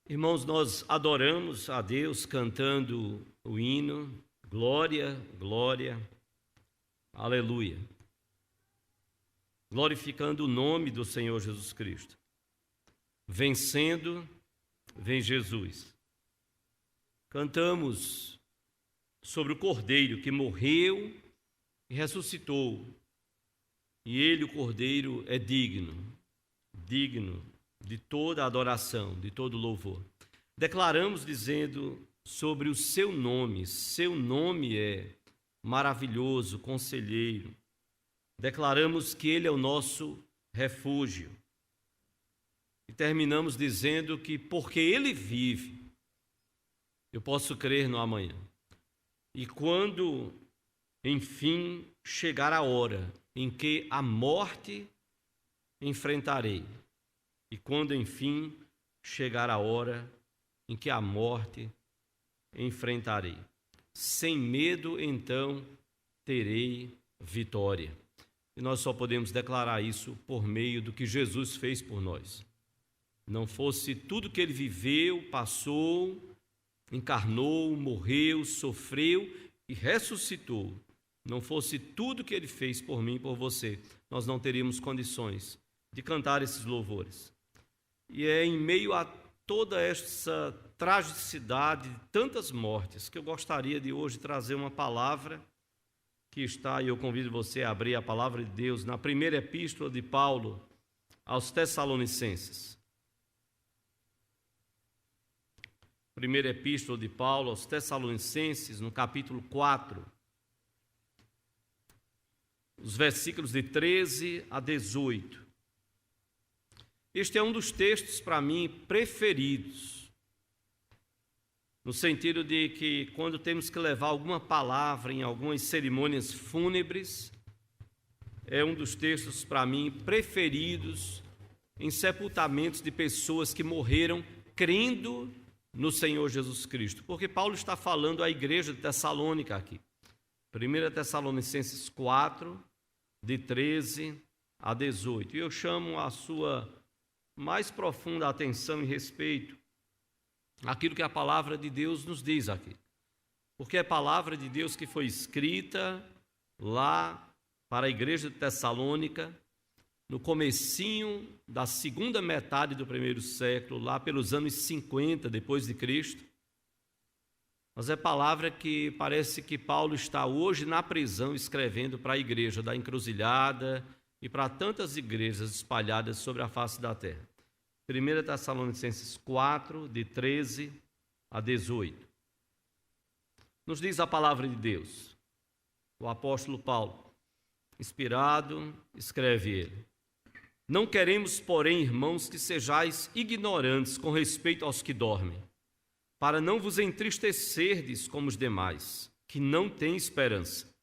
Irmãos, nós adoramos a Deus cantando o hino, glória, glória, aleluia, glorificando o nome do Senhor Jesus Cristo. Vencendo, vem Jesus. Cantamos sobre o Cordeiro que morreu e ressuscitou. E ele, o Cordeiro, é digno de toda a adoração, de todo louvor. Declaramos dizendo sobre o seu nome é maravilhoso, conselheiro. Declaramos que ele é o nosso refúgio. E terminamos dizendo que porque ele vive, eu posso crer no amanhã. E quando, enfim, chegar a hora em que a morte enfrentarei, e quando, enfim, chegar a hora em que a morte enfrentarei, sem medo, então, terei vitória. E nós só podemos declarar isso por meio do que Jesus fez por nós. Não fosse tudo que ele viveu, passou, encarnou, morreu, sofreu e ressuscitou, não fosse tudo que ele fez por mim e por você, nós não teríamos condições de cantar esses louvores. E é em meio a toda essa tragicidade de tantas mortes que eu gostaria de hoje trazer uma palavra que está, e eu convido você a abrir a palavra de Deus na primeira epístola de Paulo aos Tessalonicenses. Primeira epístola de Paulo aos Tessalonicenses, no capítulo 4, os versículos de 13 a 18. Este é um dos textos, para mim, preferidos, no sentido de que, quando temos que levar alguma palavra em algumas cerimônias fúnebres, é um dos textos, para mim, preferidos em sepultamentos de pessoas que morreram crendo no Senhor Jesus Cristo, porque Paulo está falando à igreja de Tessalônica aqui. 1 Tessalonicenses 4, de 13 a 18. E eu chamo a sua mais profunda atenção e respeito àquilo que a palavra de Deus nos diz aqui. Porque é a palavra de Deus que foi escrita lá para a igreja de Tessalônica, no comecinho da segunda metade do primeiro século, lá pelos anos 50 depois de Cristo. Mas é palavra que parece que Paulo está hoje na prisão escrevendo para a igreja da Encruzilhada e para tantas igrejas espalhadas sobre a face da terra. 1 Tessalonicenses 4, de 13 a 18. Nos diz a palavra de Deus. O apóstolo Paulo, inspirado, escreve ele: Não queremos, porém, irmãos, que sejais ignorantes com respeito aos que dormem, para não vos entristecerdes como os demais, que não têm esperança.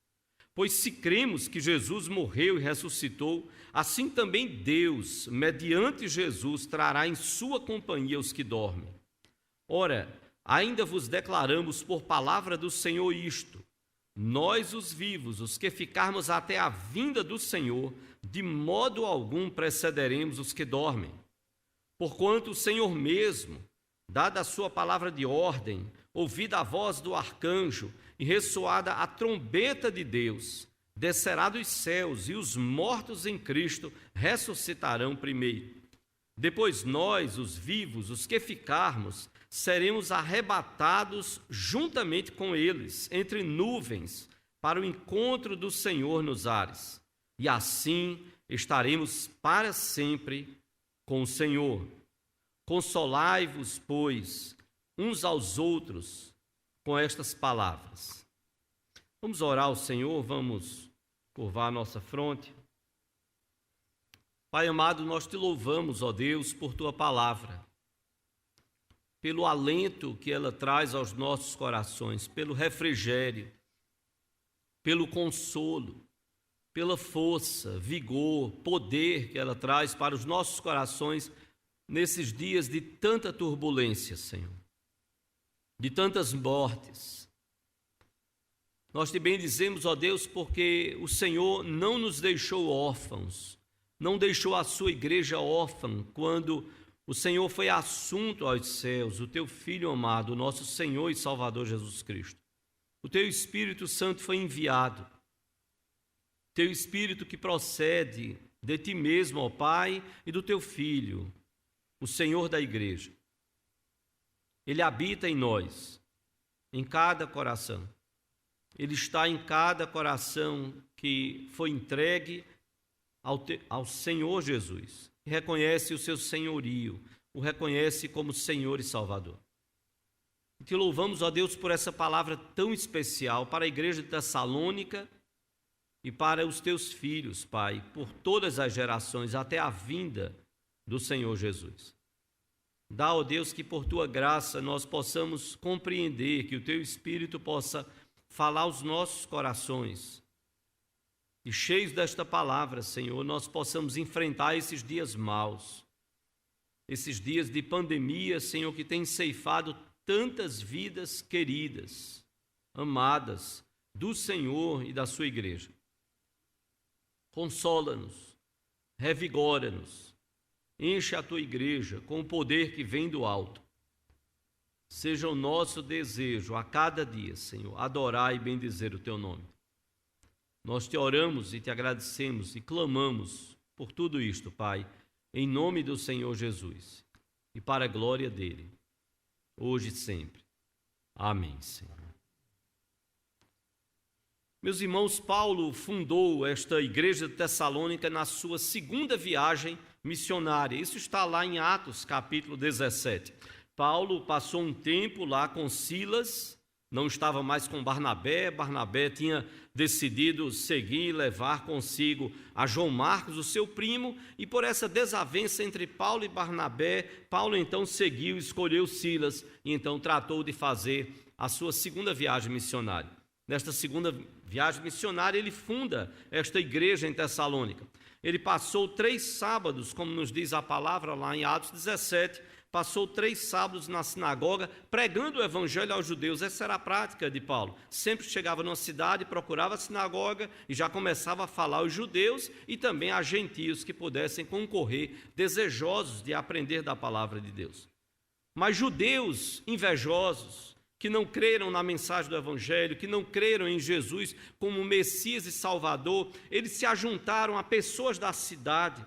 Pois se cremos que Jesus morreu e ressuscitou, assim também Deus, mediante Jesus, trará em sua companhia os que dormem. Ora, ainda vos declaramos por palavra do Senhor isto: nós, os vivos, os que ficarmos até a vinda do Senhor, de modo algum precederemos os que dormem. Porquanto o Senhor mesmo, dada a sua palavra de ordem, ouvida a voz do arcanjo e ressoada a trombeta de Deus, descerá dos céus, e os mortos em Cristo ressuscitarão primeiro. Depois nós, os vivos, os que ficarmos, seremos arrebatados juntamente com eles, entre nuvens, para o encontro do Senhor nos ares. E assim estaremos para sempre com o Senhor. Consolai-vos, pois, uns aos outros com estas palavras. Vamos orar ao Senhor, vamos curvar a nossa fronte. Pai amado, nós te louvamos, ó Deus, por tua palavra, pelo alento que ela traz aos nossos corações, pelo refrigério, pelo consolo, pela força, vigor, poder que ela traz para os nossos corações nesses dias de tanta turbulência, Senhor, de tantas mortes. Nós te bendizemos, ó Deus, porque o Senhor não nos deixou órfãos, não deixou a sua igreja órfã quando O Senhor foi assunto aos céus, o teu Filho amado, o nosso Senhor e Salvador Jesus Cristo. O teu Espírito Santo foi enviado. Teu Espírito que procede de ti mesmo, ó Pai, e do teu Filho, o Senhor da igreja. Ele habita em nós, em cada coração. Ele está em cada coração que foi entregue ao Senhor Jesus. Reconhece o seu senhorio, o reconhece como Senhor e Salvador. E te louvamos, ó Deus, por essa palavra tão especial para a igreja de Tessalônica e para os teus filhos, Pai, por todas as gerações, até a vinda do Senhor Jesus. Dá, ó Deus, que por tua graça nós possamos compreender, que o teu Espírito possa falar aos nossos corações. E cheios desta palavra, Senhor, nós possamos enfrentar esses dias maus, esses dias de pandemia, Senhor, que tem ceifado tantas vidas queridas, amadas do Senhor e da sua igreja. Consola-nos, revigora-nos, enche a tua igreja com o poder que vem do alto. Seja o nosso desejo a cada dia, Senhor, adorar e bendizer o teu nome. Nós te oramos e te agradecemos e clamamos por tudo isto, Pai, em nome do Senhor Jesus e para a glória dele, hoje e sempre. Amém, Senhor. Meus irmãos, Paulo fundou esta igreja de Tessalônica na sua segunda viagem missionária. Isso está lá em Atos, capítulo 17. Paulo passou um tempo lá com Silas, não estava mais com Barnabé. Barnabé tinha decidido seguir e levar consigo a João Marcos, o seu primo, e por essa desavença entre Paulo e Barnabé, Paulo então seguiu, escolheu Silas e então tratou de fazer a sua segunda viagem missionária. Nesta segunda viagem missionária, ele funda esta igreja em Tessalônica. Ele passou 3 sábados, como nos diz a palavra lá em Atos 17, passou 3 sábados na sinagoga pregando o evangelho aos judeus. Essa era a prática de Paulo. Sempre chegava numa cidade, procurava a sinagoga e já começava a falar aos judeus e também a gentios que pudessem concorrer, desejosos de aprender da palavra de Deus. Mas judeus invejosos, que não creram na mensagem do evangelho, que não creram em Jesus como Messias e Salvador, eles se ajuntaram a pessoas da cidade,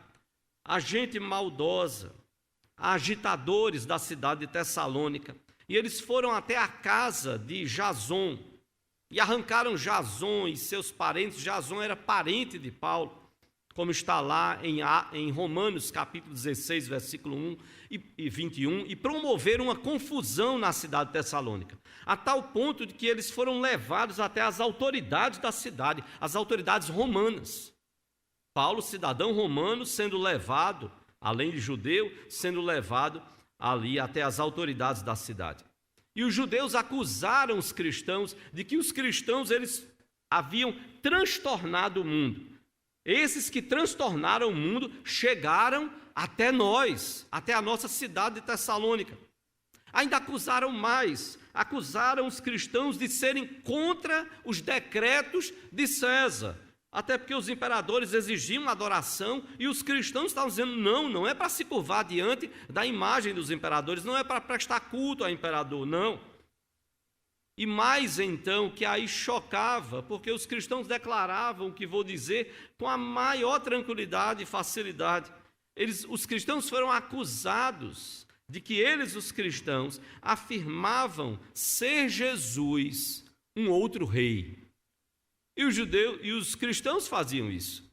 a gente maldosa, a agitadores da cidade de Tessalônica, e eles foram até a casa de Jason e arrancaram Jason e seus parentes. Jason era parente de Paulo, como está lá em Romanos capítulo 16, versículo 1 e 21, e promoveram uma confusão na cidade de Tessalônica, a tal ponto de que eles foram levados até as autoridades da cidade, as autoridades romanas. Paulo, cidadão romano, sendo levado, além de judeu, sendo levado ali até as autoridades da cidade. E os judeus acusaram os cristãos de que os cristãos eles haviam transtornado o mundo. Esses que transtornaram o mundo chegaram até nós, até a nossa cidade de Tessalônica. Ainda acusaram mais, acusaram os cristãos de serem contra os decretos de César. Até porque os imperadores exigiam adoração e os cristãos estavam dizendo, não é para se curvar diante da imagem dos imperadores, não é para prestar culto ao imperador, não. E mais então, que aí chocava, porque os cristãos declaravam o que vou dizer com a maior tranquilidade e facilidade. Os cristãos foram acusados de que eles, os cristãos, afirmavam ser Jesus um outro rei. E os cristãos faziam isso.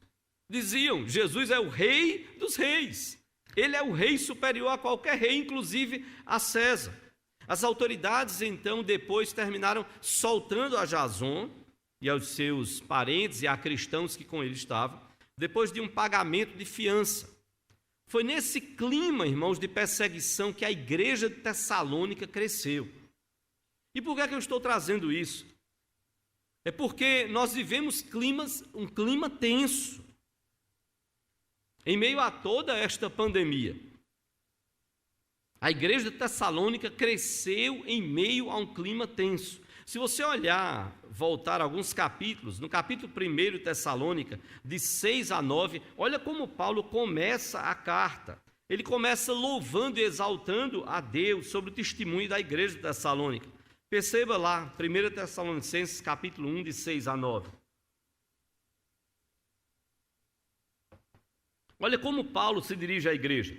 Diziam, Jesus é o rei dos reis. Ele é o rei superior a qualquer rei, inclusive a César. As autoridades, então, depois terminaram soltando a Jason e aos seus parentes e a cristãos que com ele estavam, depois de um pagamento de fiança. Foi nesse clima, irmãos, de perseguição que a igreja de Tessalônica cresceu. E por que é que eu estou trazendo isso? É porque nós vivemos um clima tenso em meio a toda esta pandemia. A igreja de Tessalônica cresceu em meio a um clima tenso. Se você olhar, voltar alguns capítulos, no capítulo 1 de Tessalônica, de 6 a 9, olha como Paulo começa a carta. ele começa louvando e exaltando a Deus sobre o testemunho da igreja de Tessalônica. Perceba lá, 1 Tessalonicenses capítulo 1, de 6 a 9. Olha como Paulo se dirige à igreja.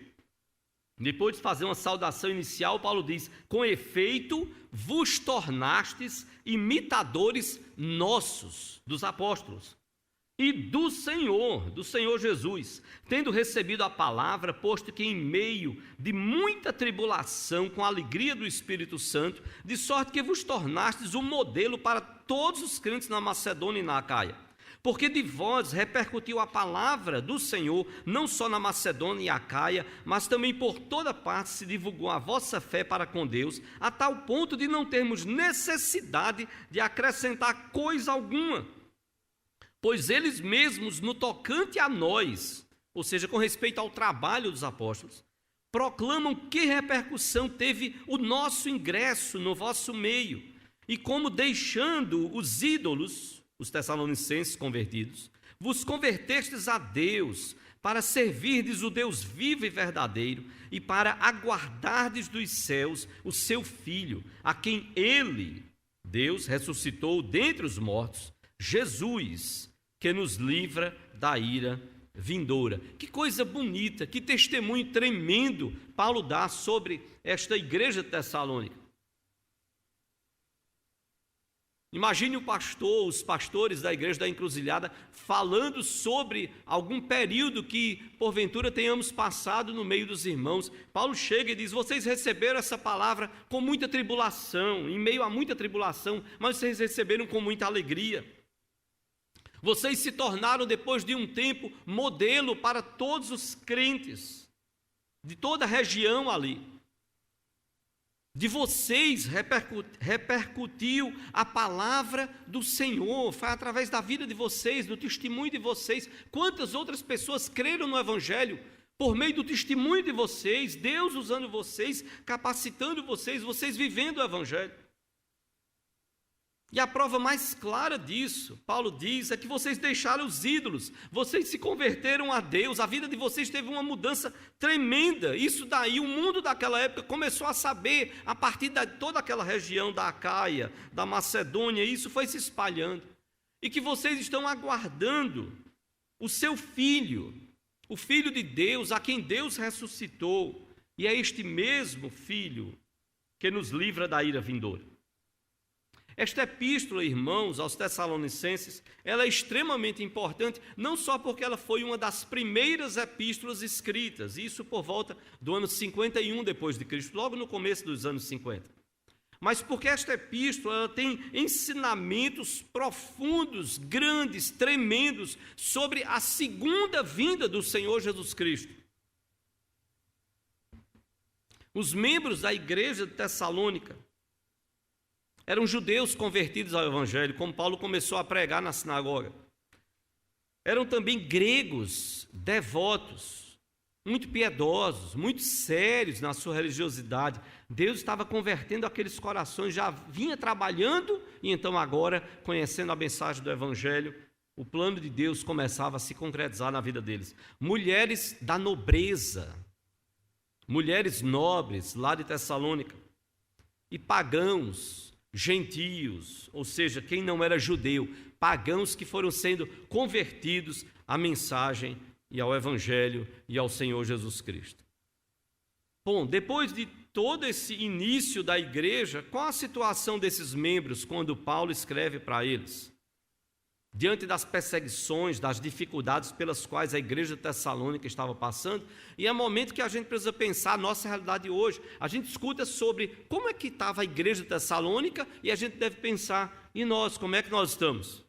Depois de fazer uma saudação inicial, Paulo diz: com efeito, vos tornastes imitadores nossos, dos apóstolos, e do Senhor Jesus, tendo recebido a palavra, posto que em meio de muita tribulação, com a alegria do Espírito Santo, de sorte que vos tornastes um modelo para todos os crentes na Macedônia e na Acaia. Porque de vós repercutiu a palavra do Senhor, não só na Macedônia e Acaia, mas também por toda parte se divulgou a vossa fé para com Deus, a tal ponto de não termos necessidade de acrescentar coisa alguma. Pois eles mesmos, no tocante a nós, ou seja, com respeito ao trabalho dos apóstolos, proclamam que repercussão teve o nosso ingresso no vosso meio, e como deixando os ídolos, os tessalonicenses convertidos, vos convertestes a Deus, para servirdes o Deus vivo e verdadeiro, e para aguardardes dos céus o seu Filho, a quem ele, Deus, ressuscitou dentre os mortos, Jesus, que nos livra da ira vindoura. Que coisa bonita, que testemunho tremendo Paulo dá sobre esta igreja de Tessalônica. Imagine o pastor, os pastores da igreja da Encruzilhada falando sobre algum período que porventura tenhamos passado no meio dos irmãos. Paulo chega e diz: vocês receberam essa palavra com muita tribulação, em meio a muita tribulação, mas vocês receberam com muita alegria. Vocês se tornaram, depois de um tempo, modelo para todos os crentes de toda a região ali. De vocês repercutiu a palavra do Senhor, foi através da vida de vocês, do testemunho de vocês. Quantas outras pessoas creram no Evangelho por meio do testemunho de vocês, Deus usando vocês, capacitando vocês, vocês vivendo o Evangelho. E a prova mais clara disso, Paulo diz, é que vocês deixaram os ídolos, vocês se converteram a Deus, a vida de vocês teve uma mudança tremenda. Isso daí, o mundo daquela época começou a saber, a partir de toda aquela região da Acaia, da Macedônia, isso foi se espalhando. E que vocês estão aguardando o seu Filho, o Filho de Deus, a quem Deus ressuscitou, e é este mesmo Filho que nos livra da ira vindoura. Esta epístola, irmãos, aos Tessalonicenses, ela é extremamente importante, não só porque ela foi uma das primeiras epístolas escritas, isso por volta do ano 51 depois de Cristo, logo no começo dos anos 50, mas porque esta epístola ela tem ensinamentos profundos, grandes, tremendos, sobre a segunda vinda do Senhor Jesus Cristo. Os membros da igreja de Tessalônica eram judeus convertidos ao Evangelho, como Paulo começou a pregar na sinagoga. Eram também gregos, devotos, muito piedosos, muito sérios na sua religiosidade. Deus estava convertendo aqueles corações, já vinha trabalhando, e então agora, conhecendo a mensagem do Evangelho, o plano de Deus começava a se concretizar na vida deles. Mulheres da nobreza, mulheres nobres lá de Tessalônica, e pagãos, gentios, ou seja, quem não era judeu, pagãos que foram sendo convertidos à mensagem e ao Evangelho e ao Senhor Jesus Cristo. Bom, depois de todo esse início da igreja, qual a situação desses membros quando Paulo escreve para eles? Diante das perseguições, das dificuldades pelas quais a igreja de Tessalônica estava passando, e é momento que a gente precisa pensar a nossa realidade hoje. A gente escuta sobre como é que estava a igreja de Tessalônica e a gente deve pensar, e nós, como é que nós estamos?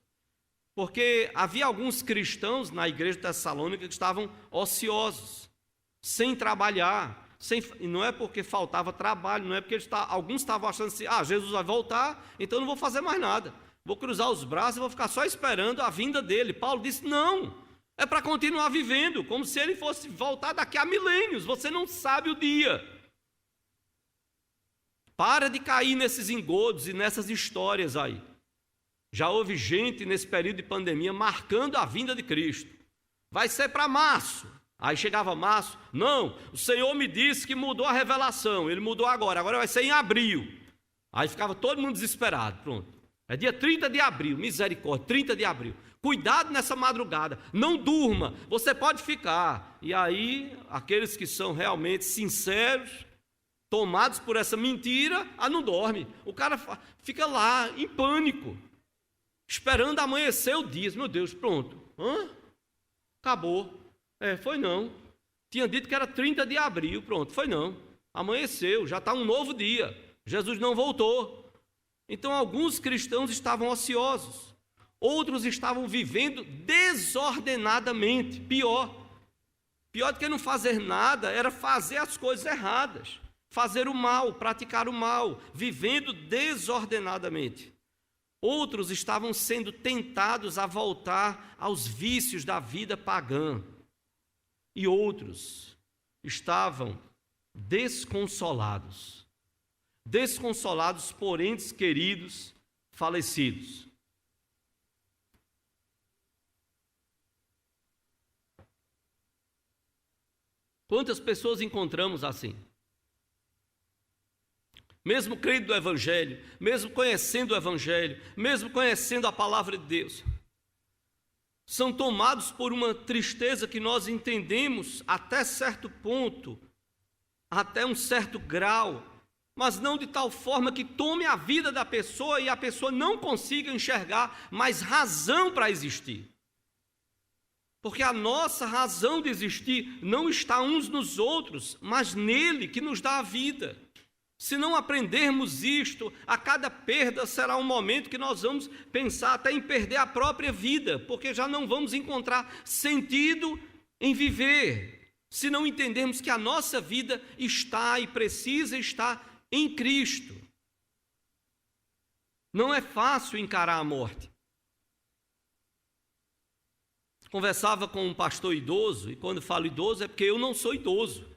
Porque havia alguns cristãos na igreja de Tessalônica que estavam ociosos, sem trabalhar, e não é porque faltava trabalho, não é porque alguns estavam achando assim, Jesus vai voltar, então eu não vou fazer mais nada. Vou cruzar os braços e vou ficar só esperando a vinda dele. Paulo disse, não, é para continuar vivendo, como se ele fosse voltar daqui a milênios, você não sabe o dia. Para de cair nesses engodos e nessas histórias aí. Já houve gente nesse período de pandemia marcando a vinda de Cristo. Vai ser para março, Aí chegava março, não, o Senhor me disse que mudou a revelação, ele mudou agora vai ser em abril. Aí ficava todo mundo desesperado, pronto. É dia 30 de abril, misericórdia, 30 de abril. Cuidado nessa madrugada, não durma, você pode ficar. E aí, aqueles que são realmente sinceros, tomados por essa mentira, não dorme. O cara fica lá, em pânico, esperando amanhecer o dia. Meu Deus, pronto. Acabou. Foi não. Tinha dito que era 30 de abril, pronto, foi não. Amanheceu, já está um novo dia. Jesus não voltou. Então, alguns cristãos estavam ociosos. Outros estavam vivendo desordenadamente. Pior do que não fazer nada era fazer as coisas erradas. Fazer o mal, praticar o mal, vivendo desordenadamente. Outros estavam sendo tentados a voltar aos vícios da vida pagã. E outros estavam desconsolados por entes queridos falecidos. Quantas pessoas encontramos assim? Mesmo crendo no Evangelho, mesmo conhecendo o Evangelho, mesmo conhecendo a palavra de Deus, são tomados por uma tristeza que nós entendemos até certo ponto, até um certo grau, mas não de tal forma que tome a vida da pessoa e a pessoa não consiga enxergar mais razão para existir. Porque a nossa razão de existir não está uns nos outros, mas nele que nos dá a vida. Se não aprendermos isto, a cada perda será um momento que nós vamos pensar até em perder a própria vida, porque já não vamos encontrar sentido em viver, se não entendermos que a nossa vida está e precisa estar em Cristo. Não é fácil encarar a morte. Conversava com um pastor idoso, e quando falo idoso é porque eu não sou idoso.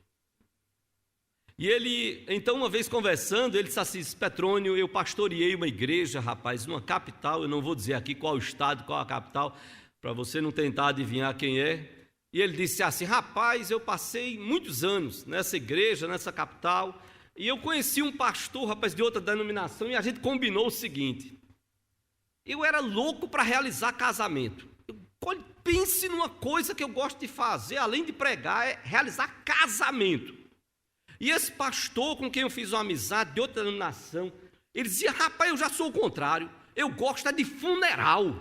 E ele, então, uma vez conversando, ele disse assim: Petrônio, eu pastoreei uma igreja, rapaz, numa capital, eu não vou dizer aqui qual o estado, qual a capital, para você não tentar adivinhar quem é. E ele disse assim: rapaz, eu passei muitos anos nessa igreja, nessa capital, e eu conheci um pastor, rapaz, de outra denominação, e a gente combinou o seguinte: eu era louco para realizar casamento. Pense numa coisa que eu gosto de fazer, além de pregar, é realizar casamento. E esse pastor com quem eu fiz uma amizade de outra denominação, ele dizia: rapaz, eu já sou o contrário, eu gosto é de funeral,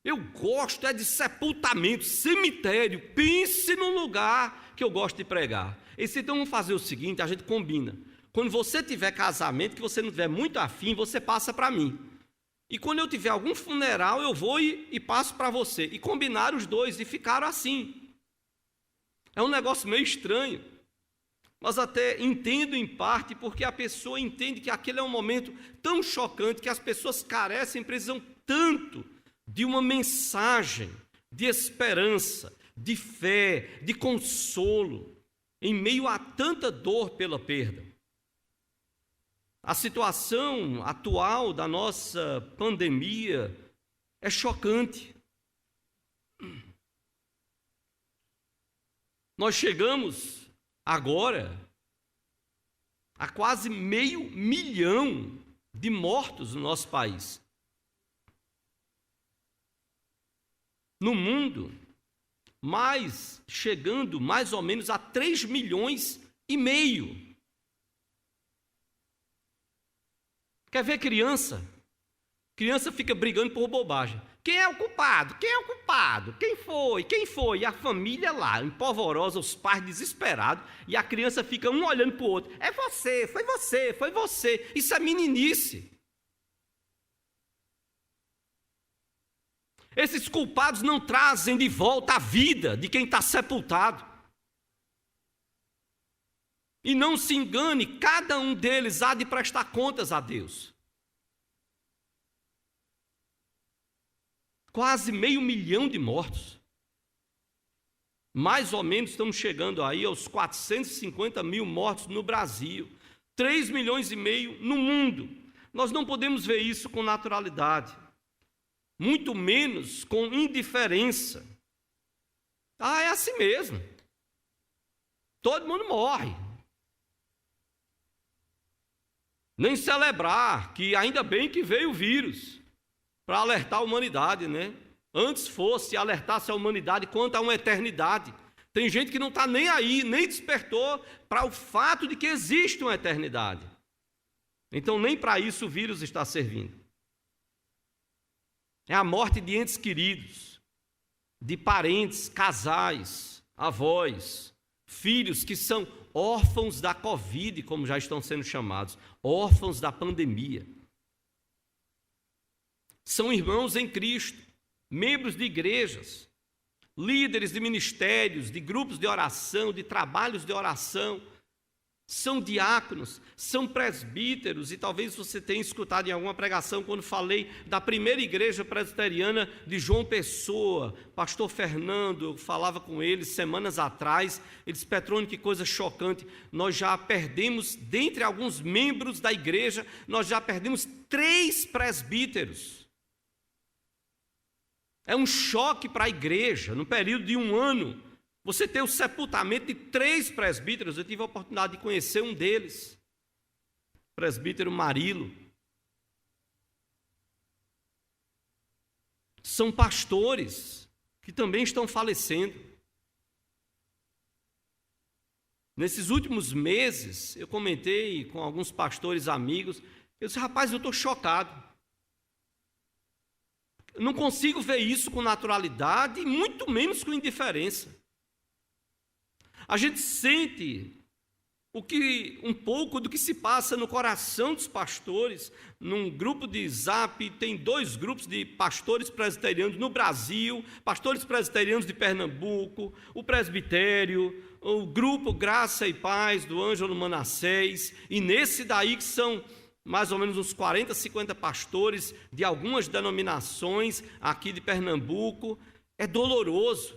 eu gosto é de sepultamento, cemitério, pense num lugar que eu gosto de pregar. Ele disse: então vamos fazer o seguinte, a gente combina, quando você tiver casamento, que você não tiver muito afim, você passa para mim. E quando eu tiver algum funeral, eu vou e passo para você. E combinaram os dois e ficaram assim. É um negócio meio estranho, mas até entendo em parte, porque a pessoa entende que aquele é um momento tão chocante, que as pessoas carecem, precisam tanto de uma mensagem de esperança, de fé, de consolo, em meio a tanta dor pela perda. A situação atual da nossa pandemia é chocante. Nós chegamos agora a quase 500 mil de mortos no nosso país. No mundo, chegando mais ou menos a 3,5 milhões. Quer ver criança? Criança fica brigando por bobagem. Quem é o culpado? Quem é o culpado? Quem foi? Quem foi? E a família lá, empolvorosa, os pais desesperados, e a criança fica um olhando para o outro. É você, foi você, foi você. Isso é meninice. Esses culpados não trazem de volta a vida de quem está sepultado. E não se engane, cada um deles há de prestar contas a Deus. Quase 500 mil de mortos. Mais ou menos estamos chegando aí aos 450 mil mortos no Brasil. 3,5 milhões no mundo. Nós não podemos ver isso com naturalidade. Muito menos com indiferença. É assim mesmo. todo mundo morre. Nem celebrar que ainda bem que veio o vírus para alertar a humanidade, né? Antes fosse alertasse a humanidade quanto a uma eternidade. Tem gente que não está nem aí, nem despertou para o fato de que existe uma eternidade. Então nem para isso o vírus está servindo. É a morte de entes queridos, de parentes, casais, avós, filhos que são órfãos da Covid, como já estão sendo chamados, órfãos da pandemia. São irmãos em Cristo, membros de igrejas, líderes de ministérios, de grupos de oração, de trabalhos de oração, são diáconos, são presbíteros, e talvez você tenha escutado em alguma pregação quando falei da primeira igreja presbiteriana de João Pessoa, pastor Fernando, eu falava com eles semanas atrás, ele disse: Petrônio, que coisa chocante, nós já perdemos, dentre alguns membros da igreja, nós já perdemos 3 presbíteros. É um choque para a igreja, no período de 1 ano, você ter o sepultamento de 3 presbíteros. Eu tive a oportunidade de conhecer um deles, o presbítero Marilo. São pastores que também estão falecendo. Nesses últimos meses, eu comentei com alguns pastores amigos, eu disse: rapaz, eu estou chocado. Eu não consigo ver isso com naturalidade, e muito menos com indiferença. A gente sente um pouco do que se passa no coração dos pastores. Num grupo de Zap, tem 2 grupos de pastores presbiterianos no Brasil, pastores presbiterianos de Pernambuco, o presbitério, o grupo Graça e Paz do Ângelo Manassés, e nesse daí que são mais ou menos uns 40, 50 pastores de algumas denominações aqui de Pernambuco. É doloroso.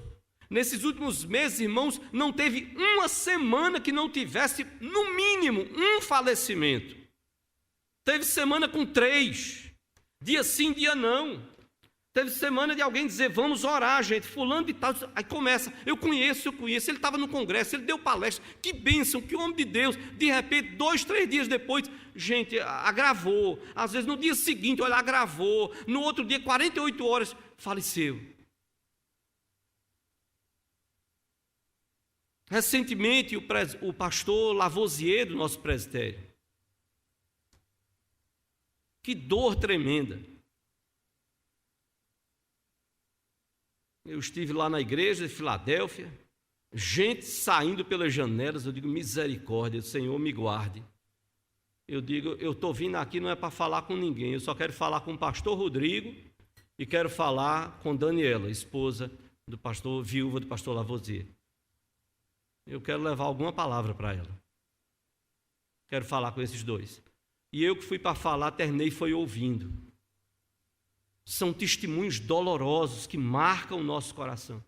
Nesses últimos meses, irmãos, não teve uma semana que não tivesse, no mínimo, um falecimento. Teve semana com 3, dia sim, dia não. Teve semana de alguém dizer: vamos orar, gente, fulano de tal. Aí começa: eu conheço, ele estava no congresso, ele deu palestra, que bênção, que homem de Deus. De repente, 2, 3 dias depois, gente, agravou. Às vezes no dia seguinte, olha, agravou. No outro dia, 48 horas, faleceu. Recentemente, o pastor Lavoisier, do nosso presbitério. Que dor tremenda. Eu estive lá na igreja de Filadélfia, gente saindo pelas janelas. Eu digo: misericórdia, Senhor, me guarde. Eu digo: eu estou vindo aqui não é para falar com ninguém, eu só quero falar com o pastor Rodrigo e quero falar com Daniela, esposa do pastor, viúva do pastor Lavoisier. Eu quero levar alguma palavra para ela. Quero falar com esses 2. E eu que fui para falar, terminei foi ouvindo. São testemunhos dolorosos que marcam o nosso coração.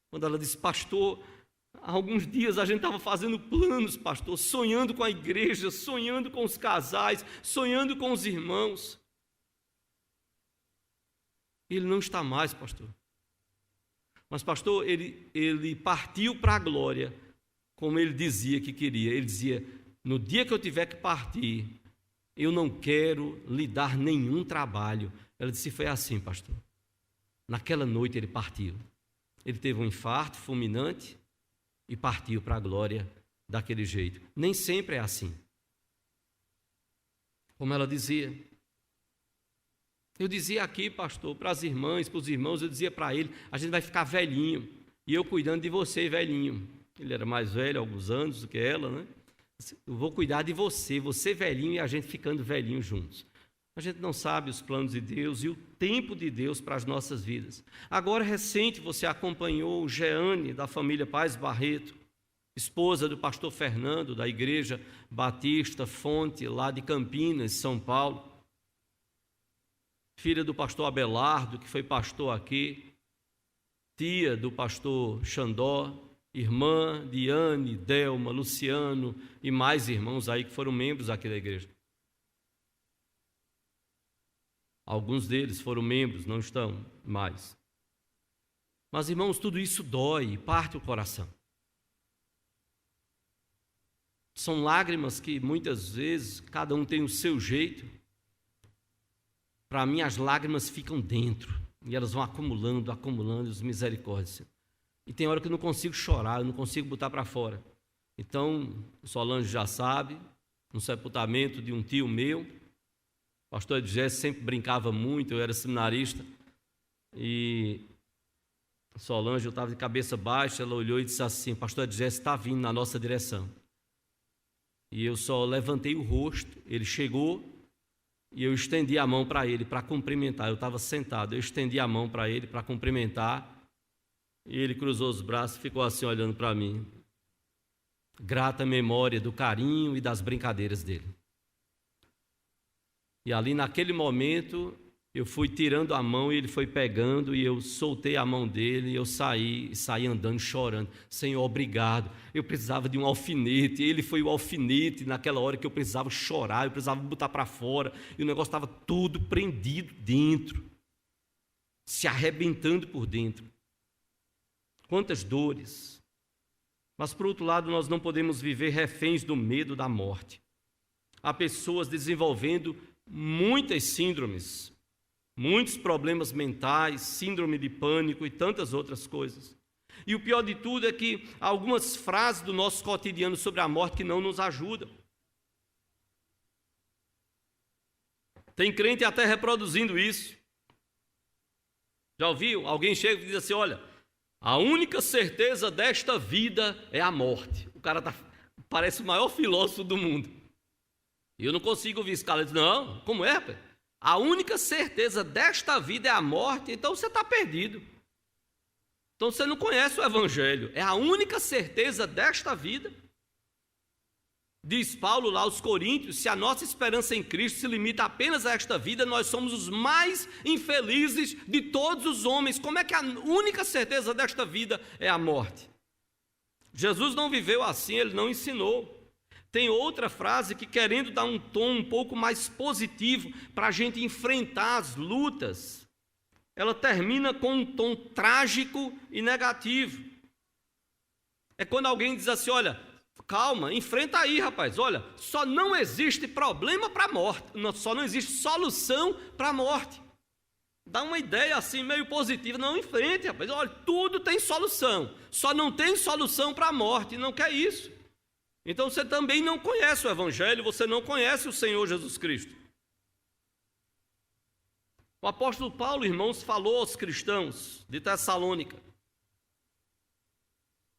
Quando ela disse: pastor, há alguns dias a gente estava fazendo planos, pastor, sonhando com a igreja, sonhando com os casais, sonhando com os irmãos. Ele não está mais, pastor. Mas, pastor, ele partiu para a glória, como ele dizia que queria. Ele dizia: no dia que eu tiver que partir, eu não quero lhe dar nenhum trabalho. Ela disse: foi assim, pastor. Naquela noite ele partiu. Ele teve um infarto fulminante e partiu para a glória daquele jeito. Nem sempre é assim. Como ela dizia. Eu dizia aqui, pastor, para as irmãs, para os irmãos, eu dizia para ele: a gente vai ficar velhinho, e eu cuidando de você, velhinho. Ele era mais velho, alguns anos do que ela, né? Eu vou cuidar de você, você velhinho e a gente ficando velhinho juntos. A gente não sabe os planos de Deus e o tempo de Deus para as nossas vidas. Agora, recente, você acompanhou o Jeane, da família Paz Barreto, esposa do pastor Fernando, da Igreja Batista Fonte, lá de Campinas, São Paulo. Filha do pastor Abelardo, que foi pastor aqui, tia do pastor Xandó, irmã de Anne, Delma, Luciano e mais irmãos aí que foram membros aqui da igreja. Alguns deles foram membros, não estão mais. Mas, irmãos, tudo isso dói e parte o coração. São lágrimas que muitas vezes cada um tem o seu jeito. Para mim, as lágrimas ficam dentro e elas vão acumulando, os misericórdias. E tem hora que eu não consigo chorar, eu não consigo botar para fora. Então, o Solange já sabe, no sepultamento de um tio meu, o pastor Edgé sempre brincava muito, eu era seminarista, e Solange, eu estava de cabeça baixa, ela olhou e disse assim: pastor Edgé está vindo na nossa direção. E eu só levantei o rosto, ele chegou e eu estendi a mão para ele, para cumprimentar. Eu estava sentado, eu estendi a mão para ele, para cumprimentar, e ele cruzou os braços e ficou assim olhando para mim. Grata memória do carinho e das brincadeiras dele. E ali naquele momento, eu fui tirando a mão e ele foi pegando, e eu soltei a mão dele e eu saí andando, chorando. Senhor, obrigado. Eu precisava de um alfinete, ele foi o alfinete naquela hora que eu precisava chorar, eu precisava botar para fora, e o negócio estava todo prendido dentro, se arrebentando por dentro. Quantas dores. Mas, por outro lado, nós não podemos viver reféns do medo da morte. Há pessoas desenvolvendo muitas síndromes, muitos problemas mentais, síndrome de pânico e tantas outras coisas. E o pior de tudo é que há algumas frases do nosso cotidiano sobre a morte que não nos ajudam. Tem crente até reproduzindo isso. Já ouviu? Alguém chega e diz assim: olha, a única certeza desta vida é a morte. O cara parece o maior filósofo do mundo. E eu não consigo ouvir esse cara. Ele diz: não, como é, rapaz? A única certeza desta vida é a morte, então você está perdido. Então você não conhece o Evangelho. É a única certeza desta vida. Diz Paulo lá aos Coríntios: se a nossa esperança em Cristo se limita apenas a esta vida, nós somos os mais infelizes de todos os homens. Como é que a única certeza desta vida é a morte? Jesus não viveu assim, ele não ensinou. Tem outra frase que, querendo dar um tom um pouco mais positivo para a gente enfrentar as lutas, ela termina com um tom trágico e negativo. É quando alguém diz assim: olha, calma, enfrenta aí, rapaz, olha, só não existe problema para a morte, só não existe solução para a morte. Dá uma ideia assim meio positiva: não, enfrente, rapaz, olha, tudo tem solução, só não tem solução para a morte. Não quer isso. Então você também não conhece o Evangelho, você não conhece o Senhor Jesus Cristo. O apóstolo Paulo, irmãos, falou aos cristãos de Tessalônica,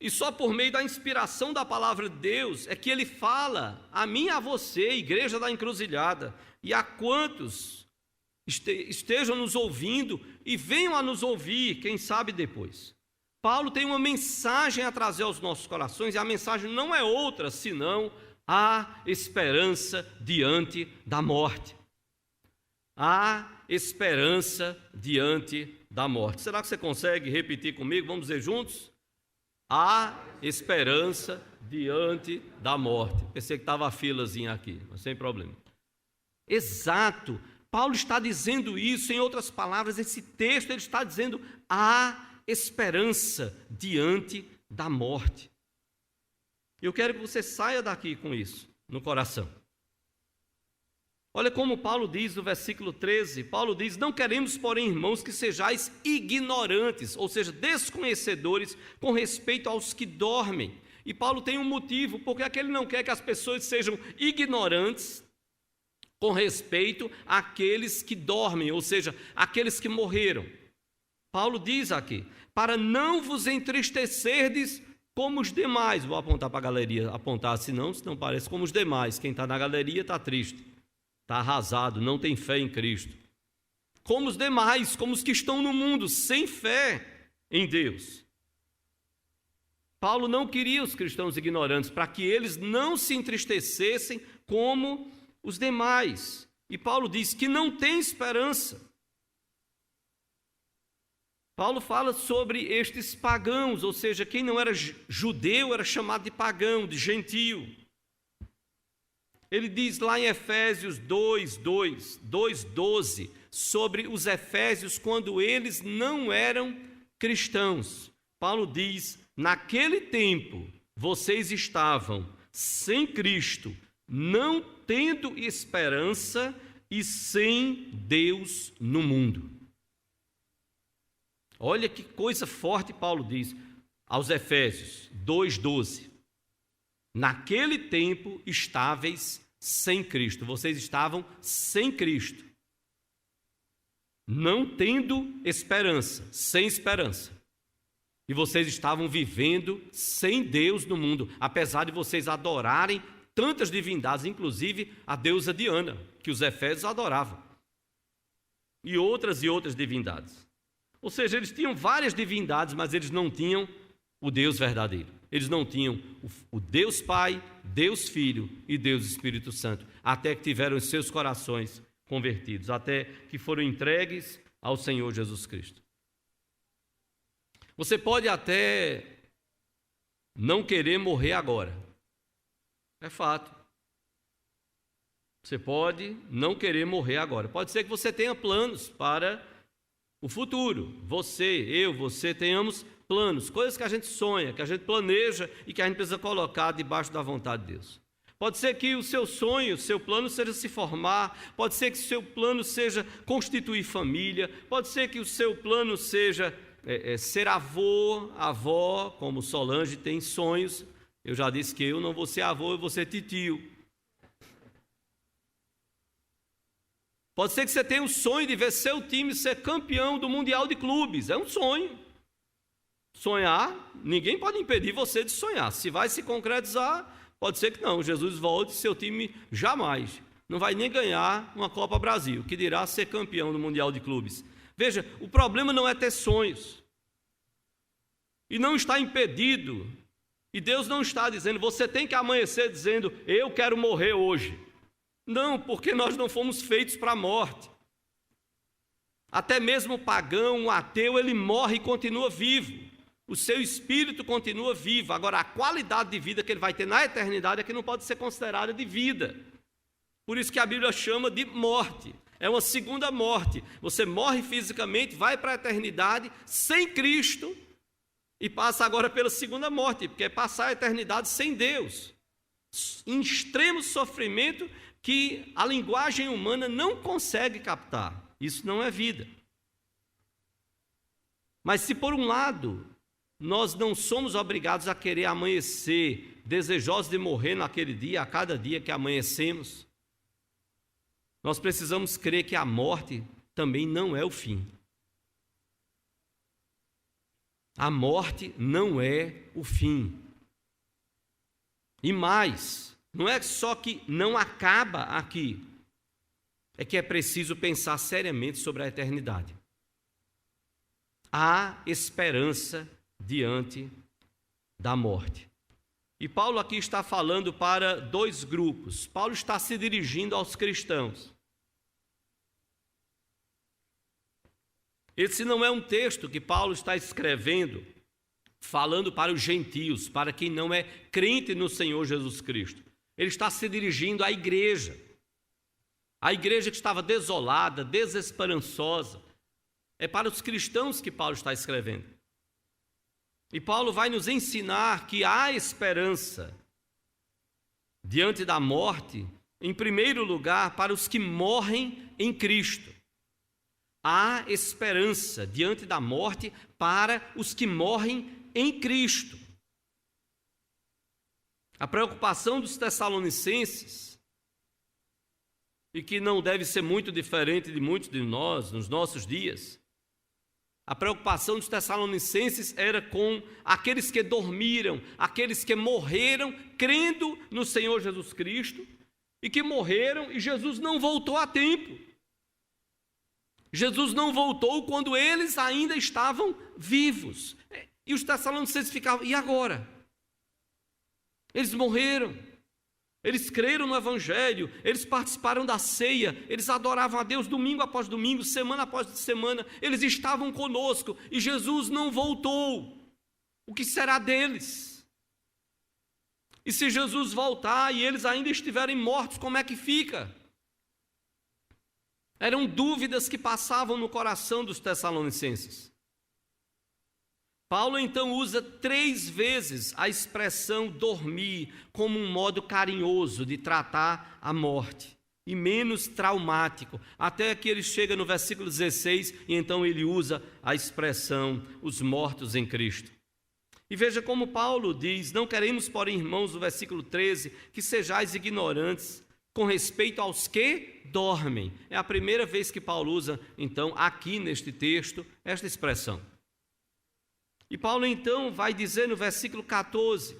e só por meio da inspiração da palavra de Deus é que ele fala a mim e a você, igreja da Encruzilhada, e a quantos estejam nos ouvindo e venham a nos ouvir, quem sabe depois. Paulo tem uma mensagem a trazer aos nossos corações, e a mensagem não é outra senão a esperança diante da morte. Há esperança diante da morte. Será que você consegue repetir comigo? Vamos dizer juntos? Há esperança diante da morte. Pensei que estava a filazinha aqui, mas sem problema. Exato. Paulo está dizendo isso. Em outras palavras, esse texto ele está dizendo: há esperança diante da morte. Eu quero que você saia daqui com isso no coração. Olha como Paulo diz no versículo 13, Paulo diz: não queremos, porém, irmãos, que sejais ignorantes, ou seja, desconhecedores com respeito aos que dormem. E Paulo tem um motivo, porque ele não quer que as pessoas sejam ignorantes com respeito àqueles que dormem, ou seja, àqueles que morreram. Paulo diz aqui: para não vos entristecerdes como os demais. Vou apontar para a galeria, apontar senão parece como os demais. Quem está na galeria está triste, está arrasado, não tem fé em Cristo. Como os demais, como os que estão no mundo, sem fé em Deus. Paulo não queria os cristãos ignorantes, para que eles não se entristecessem como os demais. E Paulo diz que não tem esperança. Paulo fala sobre estes pagãos, ou seja, quem não era judeu era chamado de pagão, de gentio. Ele diz lá em Efésios 2:12, sobre os efésios quando eles não eram cristãos. Paulo diz: naquele tempo vocês estavam sem Cristo, não tendo esperança e sem Deus no mundo. Olha que coisa forte Paulo diz aos Efésios 2:12. Naquele tempo estáveis sem Cristo. Vocês estavam sem Cristo, não tendo esperança, sem esperança. E vocês estavam vivendo sem Deus no mundo, apesar de vocês adorarem tantas divindades, inclusive a deusa Diana, que os efésios adoravam, e outras divindades. Ou seja, eles tinham várias divindades, mas eles não tinham o Deus verdadeiro. Eles não tinham o Deus Pai, Deus Filho e Deus Espírito Santo, até que tiveram os seus corações convertidos, até que foram entregues ao Senhor Jesus Cristo. Você pode até não querer morrer agora. É fato. Você pode não querer morrer agora. Pode ser que você tenha planos para o futuro. Você tenhamos planos, coisas que a gente sonha, que a gente planeja e que a gente precisa colocar debaixo da vontade de Deus. Pode ser que o seu sonho, o seu plano seja se formar, pode ser que o seu plano seja constituir família, pode ser que o seu plano seja ser avô, avó, como Solange tem sonhos. Eu já disse que eu não vou ser avô, eu vou ser titio. Pode ser que você tenha o sonho de ver seu time ser campeão do Mundial de Clubes. É um sonho. Sonhar, ninguém pode impedir você de sonhar. Se vai se concretizar, pode ser que não. Jesus volte, seu time jamais. Não vai nem ganhar uma Copa Brasil, que dirá ser campeão do Mundial de Clubes. Veja, o problema não é ter sonhos. E não está impedido. E Deus não está dizendo, você tem que amanhecer dizendo, eu quero morrer hoje. Não, porque nós não fomos feitos para a morte. Até mesmo o pagão, o ateu, ele morre e continua vivo. O seu espírito continua vivo. Agora, a qualidade de vida que ele vai ter na eternidade é que não pode ser considerada de vida. Por isso que a Bíblia chama de morte. É uma segunda morte. Você morre fisicamente, vai para a eternidade sem Cristo e passa agora pela segunda morte, porque é passar a eternidade sem Deus. Em extremo sofrimento que a linguagem humana não consegue captar. Isso não é vida. Mas se por um lado nós não somos obrigados a querer amanhecer, desejosos de morrer naquele dia, a cada dia que amanhecemos, nós precisamos crer que a morte também não é o fim. A morte não é o fim. E mais, não é só que não acaba aqui, é que é preciso pensar seriamente sobre a eternidade. Há esperança diante da morte. E Paulo aqui está falando para dois grupos. Paulo está se dirigindo aos cristãos. Esse não é um texto que Paulo está escrevendo, falando para os gentios, para quem não é crente no Senhor Jesus Cristo. Ele está se dirigindo à igreja. A igreja que estava desolada, desesperançosa. É para os cristãos que Paulo está escrevendo. E Paulo vai nos ensinar que há esperança diante da morte, em primeiro lugar, para os que morrem em Cristo. Há esperança diante da morte para os que morrem em Cristo. A preocupação dos Tessalonicenses, e que não deve ser muito diferente de muitos de nós nos nossos dias, a preocupação dos Tessalonicenses era com aqueles que dormiram, aqueles que morreram crendo no Senhor Jesus Cristo e que morreram e Jesus não voltou a tempo. Jesus não voltou quando eles ainda estavam vivos. E os Tessalonicenses ficavam, e agora? Eles morreram. Eles creram no Evangelho, eles participaram da ceia, eles adoravam a Deus domingo após domingo, semana após semana, eles estavam conosco e Jesus não voltou. O que será deles? E se Jesus voltar e eles ainda estiverem mortos, como é que fica? Eram dúvidas que passavam no coração dos Tessalonicenses. Paulo então usa 3 vezes a expressão dormir como um modo carinhoso de tratar a morte e menos traumático, até que ele chega no versículo 16 e então ele usa a expressão os mortos em Cristo. E veja como Paulo diz: não queremos, porém, irmãos, no versículo 13, que sejais ignorantes com respeito aos que dormem. É a primeira vez que Paulo usa, então, aqui neste texto, esta expressão. E Paulo então vai dizer no versículo 14: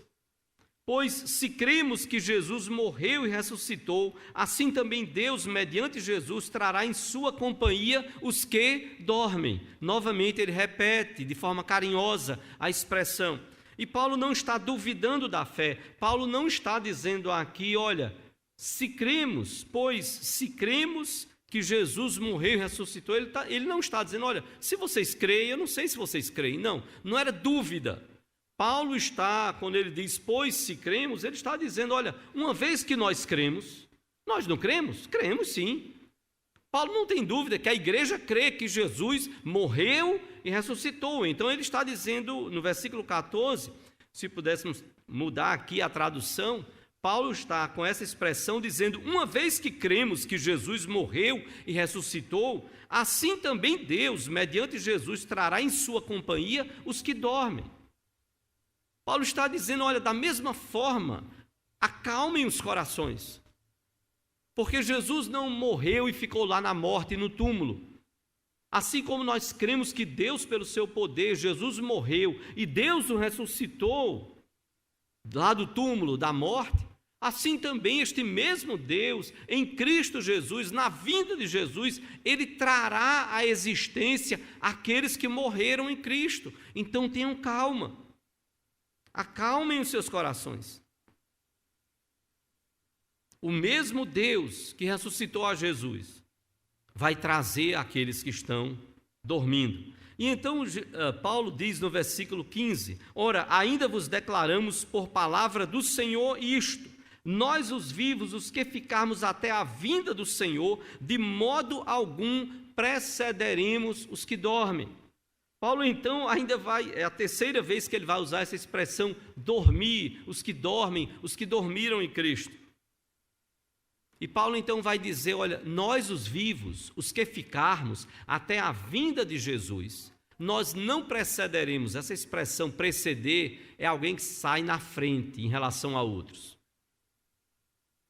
pois se cremos que Jesus morreu e ressuscitou, assim também Deus, mediante Jesus, trará em sua companhia os que dormem. Novamente ele repete de forma carinhosa a expressão. E Paulo não está duvidando da fé. Paulo não está dizendo aqui, olha, se cremos, pois se cremos que Jesus morreu e ressuscitou, ele não está dizendo, olha, se vocês creem, eu não sei se vocês creem. Não era dúvida. Paulo está, quando ele diz, pois se cremos, ele está dizendo, olha, uma vez que nós cremos, nós não cremos? Cremos sim. Paulo não tem dúvida que a igreja crê que Jesus morreu e ressuscitou. Então ele está dizendo no versículo 14, se pudéssemos mudar aqui a tradução, Paulo está com essa expressão dizendo, uma vez que cremos que Jesus morreu e ressuscitou, assim também Deus, mediante Jesus, trará em sua companhia os que dormem. Paulo está dizendo, olha, da mesma forma, acalmem os corações, porque Jesus não morreu e ficou lá na morte, no túmulo. Assim como nós cremos que Deus, pelo seu poder, Jesus morreu e Deus o ressuscitou lá do túmulo, da morte, assim também este mesmo Deus, em Cristo Jesus, na vinda de Jesus, Ele trará à existência aqueles que morreram em Cristo. Então tenham calma, acalmem os seus corações. O mesmo Deus que ressuscitou a Jesus vai trazer aqueles que estão dormindo. E então Paulo diz no versículo 15, ora, ainda vos declaramos por palavra do Senhor isto, nós os vivos, os que ficarmos até a vinda do Senhor, de modo algum precederemos os que dormem. Paulo então ainda é a terceira vez que ele vai usar essa expressão dormir, os que dormem, os que dormiram em Cristo. E Paulo então vai dizer, olha, nós os vivos, os que ficarmos até a vinda de Jesus, nós não precederemos. Essa expressão preceder é alguém que sai na frente em relação a outros.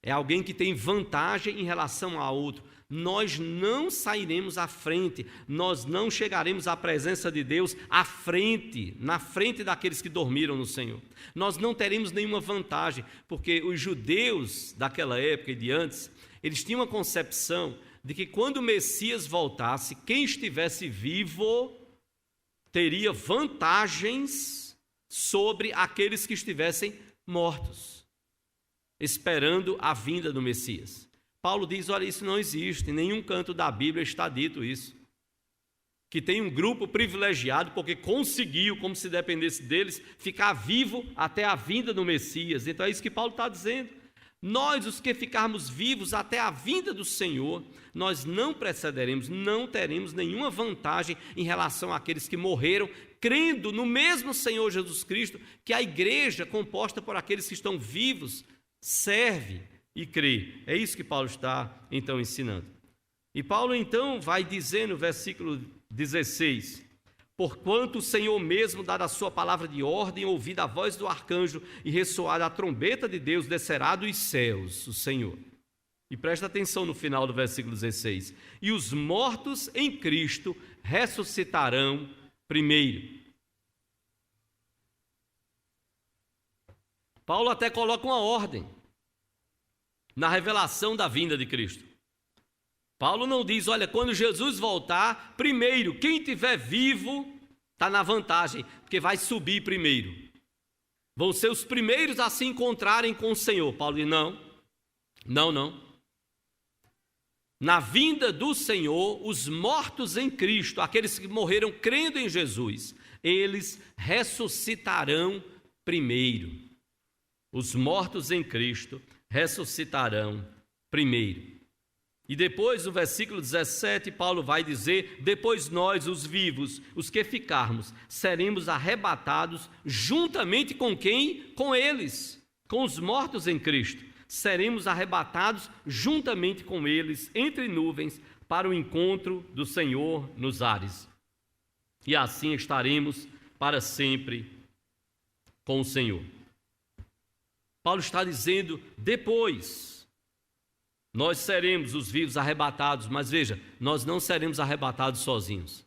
É alguém que tem vantagem em relação a outro. Nós não sairemos à frente, nós não chegaremos à presença de Deus à frente, na frente daqueles que dormiram no Senhor. Nós não teremos nenhuma vantagem, porque os judeus daquela época e de antes, eles tinham uma concepção de que quando o Messias voltasse, quem estivesse vivo teria vantagens sobre aqueles que estivessem mortos, esperando a vinda do Messias. Paulo diz, olha, isso não existe, em nenhum canto da Bíblia está dito isso. Que tem um grupo privilegiado porque conseguiu, como se dependesse deles, ficar vivo até a vinda do Messias. Então é isso que Paulo está dizendo. Nós, os que ficarmos vivos até a vinda do Senhor, nós não precederemos, não teremos nenhuma vantagem em relação àqueles que morreram, crendo no mesmo Senhor Jesus Cristo, que a igreja, composta por aqueles que estão vivos, serve e crê. É isso que Paulo está, então, ensinando. E Paulo, então, vai dizer no versículo 16, porquanto o Senhor mesmo, dada a sua palavra de ordem, ouvida a voz do arcanjo e ressoada a trombeta de Deus, descerá dos céus, o Senhor. E presta atenção no final do versículo 16. E os mortos em Cristo ressuscitarão primeiro. Paulo até coloca uma ordem na revelação da vinda de Cristo. Paulo não diz, olha, quando Jesus voltar, primeiro, quem estiver vivo está na vantagem, porque vai subir primeiro. Vão ser os primeiros a se encontrarem com o Senhor. Paulo diz, não. Na vinda do Senhor, os mortos em Cristo, aqueles que morreram crendo em Jesus, eles ressuscitarão primeiro. Os mortos em Cristo ressuscitarão primeiro. E depois, no versículo 17, Paulo vai dizer: depois nós, os vivos, os que ficarmos, seremos arrebatados juntamente com quem? Com eles, com os mortos em Cristo. Seremos arrebatados juntamente com eles, entre nuvens, para o encontro do Senhor nos ares. E assim estaremos para sempre com o Senhor. Paulo está dizendo: depois nós seremos os vivos arrebatados, mas veja, nós não seremos arrebatados sozinhos.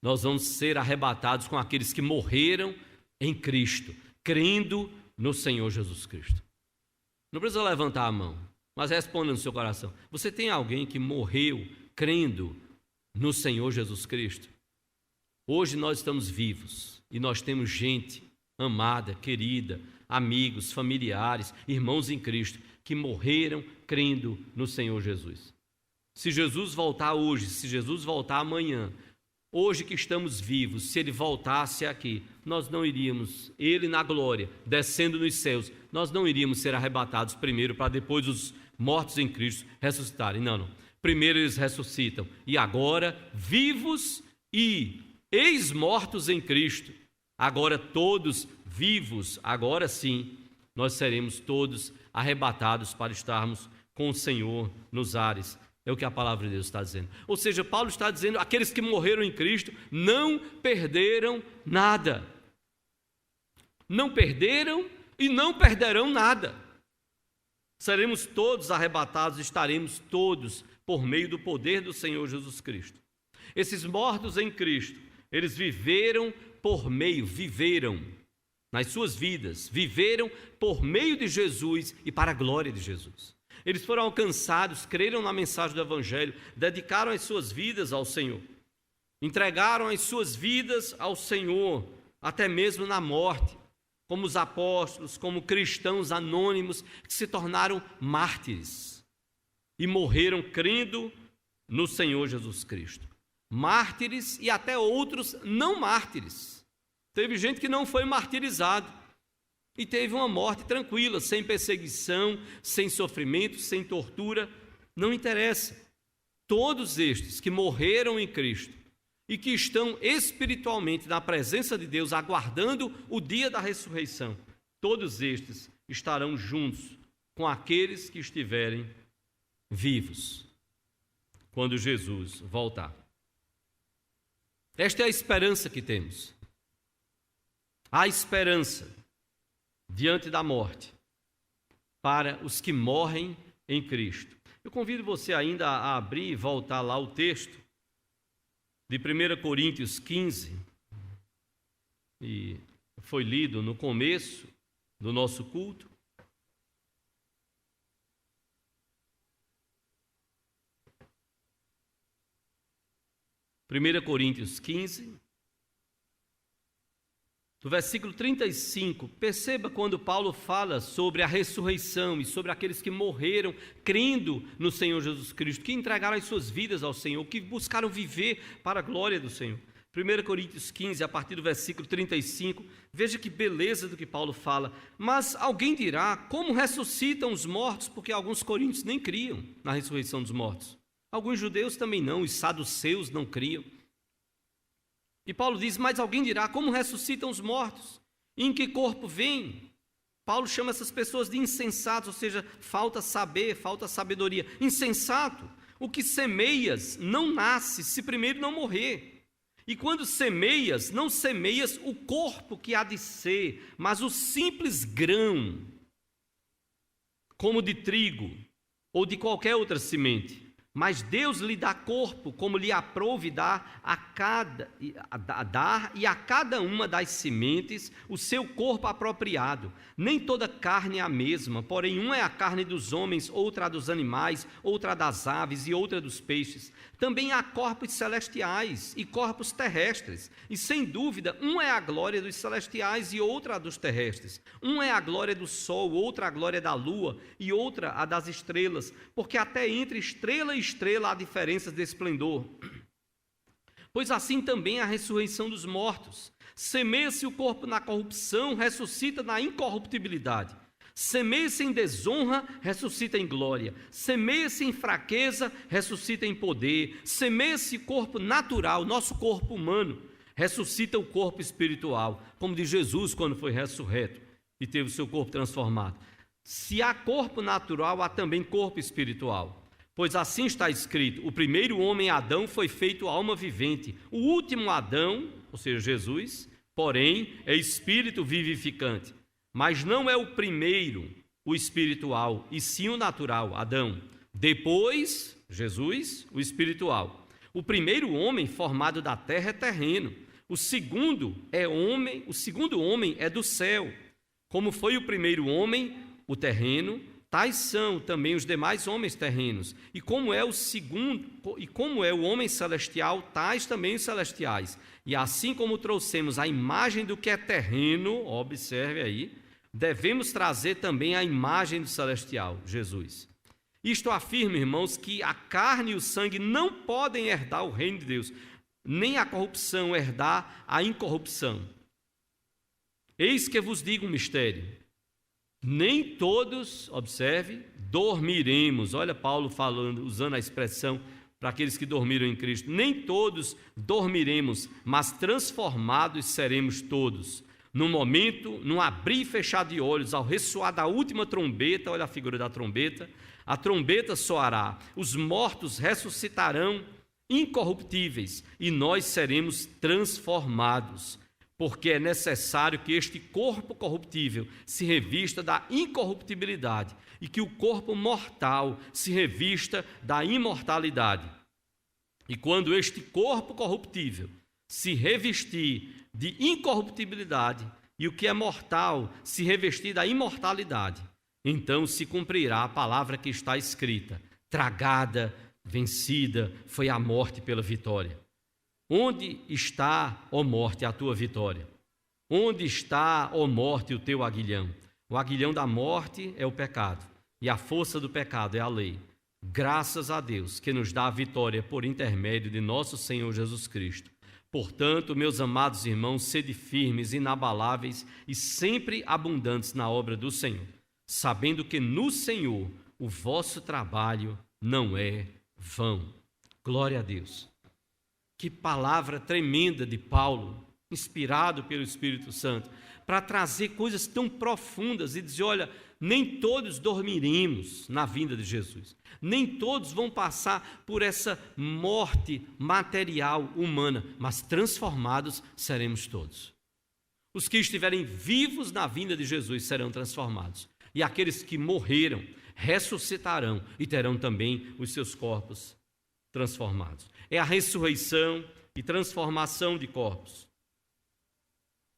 Nós vamos ser arrebatados com aqueles que morreram em Cristo, crendo no Senhor Jesus Cristo. Não precisa levantar a mão, mas responda no seu coração: você tem alguém que morreu crendo no Senhor Jesus Cristo? Hoje nós estamos vivos e nós temos gente amada, querida, amigos, familiares, irmãos em Cristo, que morreram crendo no Senhor Jesus. Se Jesus voltar hoje, se Jesus voltar amanhã, hoje que estamos vivos, se Ele voltasse aqui, nós não iríamos, Ele na glória, descendo nos céus, nós não iríamos ser arrebatados primeiro para depois os mortos em Cristo ressuscitarem. Não. Primeiro eles ressuscitam e agora vivos e ex-mortos em Cristo. Agora todos vivos, agora sim, nós seremos todos arrebatados para estarmos com o Senhor nos ares. É o que a palavra de Deus está dizendo. Ou seja, Paulo está dizendo: aqueles que morreram em Cristo não perderam nada. Não perderam e não perderão nada. Seremos todos arrebatados, estaremos todos por meio do poder do Senhor Jesus Cristo. Esses mortos em Cristo, eles viveram nas suas vidas, viveram por meio de Jesus e para a glória de Jesus. Eles foram alcançados, creram na mensagem do Evangelho, dedicaram as suas vidas ao Senhor, entregaram as suas vidas ao Senhor, até mesmo na morte, como os apóstolos, como cristãos anônimos que se tornaram mártires e morreram crendo no Senhor Jesus Cristo. Mártires e até outros não mártires. Teve gente que não foi martirizado e teve uma morte tranquila, sem perseguição, sem sofrimento, sem tortura, não interessa. Todos estes que morreram em Cristo e que estão espiritualmente na presença de Deus, aguardando o dia da ressurreição, todos estes estarão juntos com aqueles que estiverem vivos quando Jesus voltar. Esta é a esperança que temos. Há esperança diante da morte para os que morrem em Cristo. Eu convido você ainda a abrir e voltar lá o texto de 1 Coríntios 15, e foi lido no começo do nosso culto. Primeira Coríntios 15, do versículo 35, perceba quando Paulo fala sobre a ressurreição e sobre aqueles que morreram crendo no Senhor Jesus Cristo, que entregaram as suas vidas ao Senhor, que buscaram viver para a glória do Senhor. 1 Coríntios 15, a partir do versículo 35, veja que beleza do que Paulo fala. Mas alguém dirá: como ressuscitam os mortos? Porque alguns coríntios nem criam na ressurreição dos mortos. Alguns judeus também não, os saduceus não criam. E Paulo diz: mas alguém dirá: como ressuscitam os mortos? Em que corpo vêm? Paulo chama essas pessoas de insensatos, ou seja, falta saber, falta sabedoria. Insensato, o que semeias não nasce se primeiro não morrer. E quando semeias, não semeias o corpo que há de ser, mas o simples grão, como de trigo ou de qualquer outra semente. Mas Deus lhe dá corpo, como lhe aprouve dar e a cada uma das sementes o seu corpo apropriado. Nem toda carne é a mesma, porém uma é a carne dos homens, outra a dos animais, outra a das aves e outra dos peixes. Também há corpos celestiais e corpos terrestres, e sem dúvida, uma é a glória dos celestiais e outra a dos terrestres. Uma é a glória do sol, outra a glória da lua e outra a das estrelas, porque até entre estrela e estrela há diferenças de esplendor. Pois assim também a ressurreição dos mortos. Semeia-se o corpo na corrupção, ressuscita na incorruptibilidade. Semeia-se em desonra, ressuscita em glória. Semeia-se em fraqueza, ressuscita em poder. Semeia-se corpo natural, nosso corpo humano, ressuscita o corpo espiritual, como de Jesus quando foi ressurreto e teve o seu corpo transformado. Se há corpo natural, há também corpo espiritual. Pois assim está escrito: o primeiro homem, Adão, foi feito alma vivente. O último Adão, ou seja, Jesus, porém, é espírito vivificante. Mas não é o primeiro, o espiritual, e sim o natural, Adão. Depois, Jesus, o espiritual. O primeiro homem formado da terra é terreno. O segundo homem é do céu. Como foi o primeiro homem, o terreno, tais são também os demais homens terrenos. E como é o homem celestial, tais também os celestiais. E assim como trouxemos a imagem do que é terreno, observe aí, devemos trazer também a imagem do celestial, Jesus. Isto afirma, irmãos, que a carne e o sangue não podem herdar o reino de Deus, nem a corrupção herdar a incorrupção. Eis que vos digo um mistério: nem todos, observe, dormiremos. Olha Paulo falando, usando a expressão para aqueles que dormiram em Cristo. Nem todos dormiremos, mas transformados seremos todos. No momento, num abrir e fechar de olhos, ao ressoar da última trombeta, olha a figura da trombeta, a trombeta soará, os mortos ressuscitarão incorruptíveis e nós seremos transformados. Porque é necessário que este corpo corruptível se revista da incorruptibilidade e que o corpo mortal se revista da imortalidade. E quando este corpo corruptível se revestir de incorruptibilidade e o que é mortal se revestir da imortalidade, então se cumprirá a palavra que está escrita: tragada, vencida foi a morte pela vitória. Onde está, ó morte, a tua vitória? Onde está, ó morte, o teu aguilhão? O aguilhão da morte é o pecado, e a força do pecado é a lei. Graças a Deus que nos dá a vitória por intermédio de nosso Senhor Jesus Cristo. Portanto, meus amados irmãos, sede firmes, inabaláveis e sempre abundantes na obra do Senhor, sabendo que no Senhor o vosso trabalho não é vão. Glória a Deus. Que palavra tremenda de Paulo, inspirado pelo Espírito Santo, para trazer coisas tão profundas e dizer: olha, nem todos dormiremos na vinda de Jesus, nem todos vão passar por essa morte material humana, mas transformados seremos todos. Os que estiverem vivos na vinda de Jesus serão transformados, e aqueles que morreram ressuscitarão e terão também os seus corpos transformados. É a ressurreição e transformação de corpos.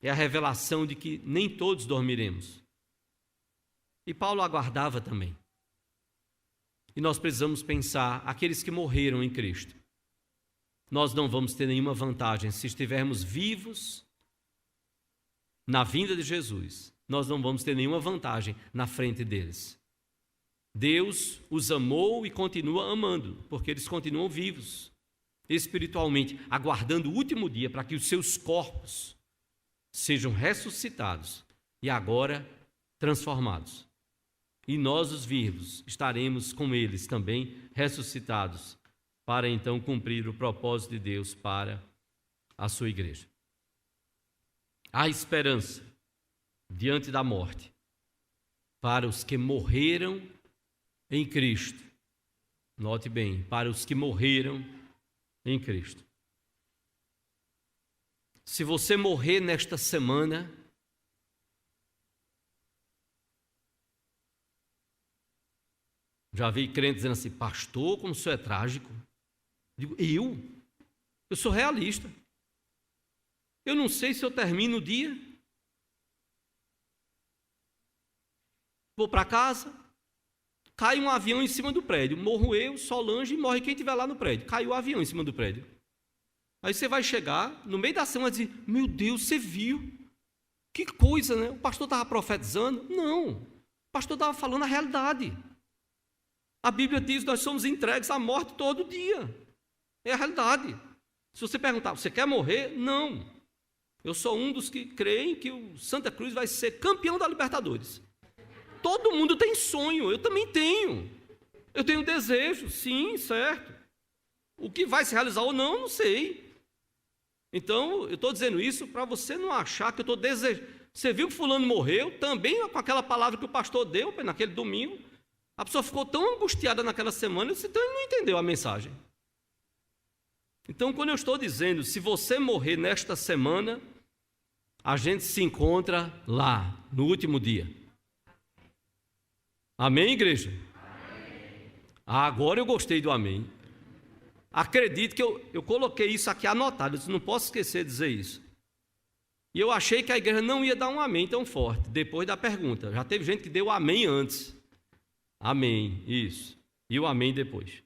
É a revelação de que nem todos dormiremos. E Paulo aguardava também. E nós precisamos pensar, aqueles que morreram em Cristo, nós não vamos ter nenhuma vantagem se estivermos vivos na vinda de Jesus. Nós não vamos ter nenhuma vantagem na frente deles. Deus os amou e continua amando, porque eles continuam vivos, espiritualmente, aguardando o último dia para que os seus corpos sejam ressuscitados e agora transformados. E nós, os vivos, estaremos com eles também ressuscitados, para então cumprir o propósito de Deus para a sua igreja. Há esperança diante da morte para os que morreram em Cristo. Note bem, para os que morreram em Cristo. Se você morrer nesta semana, já vi crentes dizendo assim: pastor, como o senhor é trágico. Digo, eu sou realista. Eu não sei se eu termino o dia, vou para casa, cai um avião em cima do prédio, morro eu, Solange, e morre quem estiver lá no prédio. Caiu o avião em cima do prédio. Aí você vai chegar, no meio da semana, e dizer: meu Deus, você viu? Que coisa, né? O pastor estava profetizando? Não, o pastor estava falando a realidade. A Bíblia diz que nós somos entregues à morte todo dia. É a realidade. Se você perguntar: você quer morrer? Não. Eu sou um dos que creem que o Santa Cruz vai ser campeão da Libertadores. todo mundo tem sonho, eu também tenho. Eu tenho desejo, sim, certo. O que vai se realizar ou não, não sei. Então, eu estou dizendo isso para você não achar que eu estou desejando. Você viu que fulano morreu, também com aquela palavra que o pastor deu naquele domingo. A pessoa ficou tão angustiada naquela semana, então ele não entendeu a mensagem. Então, quando eu estou dizendo, se você morrer nesta semana, a gente se encontra lá, no último dia. Amém, igreja? Amém. Agora eu gostei do amém. Acredito que eu coloquei isso aqui anotado, eu não posso esquecer de dizer isso. E eu achei que a igreja não ia dar um amém tão forte, depois da pergunta. Já teve gente que deu amém antes. Amém, isso. E o amém depois.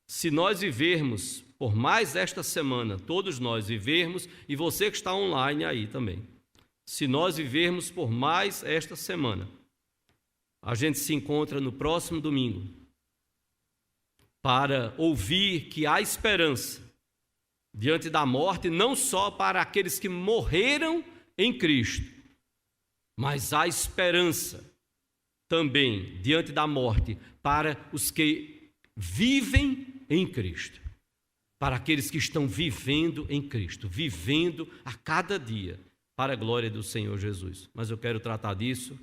Se nós vivermos por mais esta semana, todos nós vivermos, e você que está online aí também, se nós vivermos por mais esta semana, a gente se encontra no próximo domingo para ouvir que há esperança diante da morte, não só para aqueles que morreram em Cristo, mas há esperança também diante da morte para os que vivem em Cristo, para aqueles que estão vivendo em Cristo, vivendo a cada dia para a glória do Senhor Jesus. Mas eu quero tratar disso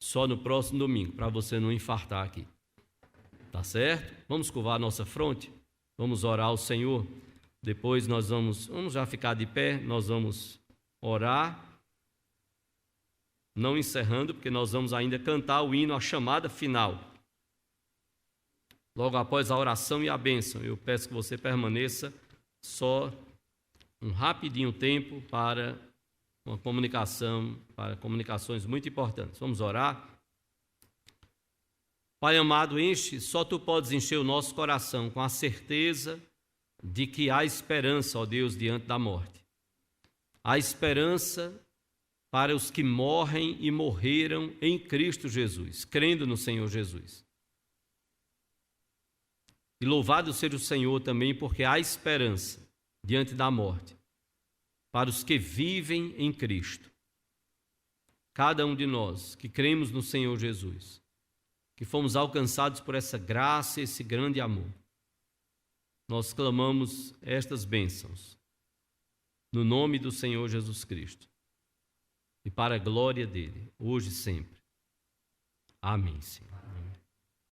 só no próximo domingo, para você não infartar aqui. Tá certo? Vamos curvar a nossa fronte, vamos orar ao Senhor. Depois nós vamos já ficar de pé, nós vamos orar, não encerrando, porque nós vamos ainda cantar o hino, a chamada final. Logo após a oração e a bênção, eu peço que você permaneça só um rapidinho tempo para uma comunicação, para comunicações muito importantes. Vamos orar? Pai amado, só Tu podes encher o nosso coração com a certeza de que há esperança, ó Deus, diante da morte. Há esperança para os que morrem e morreram em Cristo Jesus, crendo no Senhor Jesus. E louvado seja o Senhor também, porque há esperança diante da morte para os que vivem em Cristo. Cada um de nós que cremos no Senhor Jesus, que fomos alcançados por essa graça, esse grande amor, nós clamamos estas bênçãos no nome do Senhor Jesus Cristo e para a glória dele, hoje e sempre. Amém, Senhor.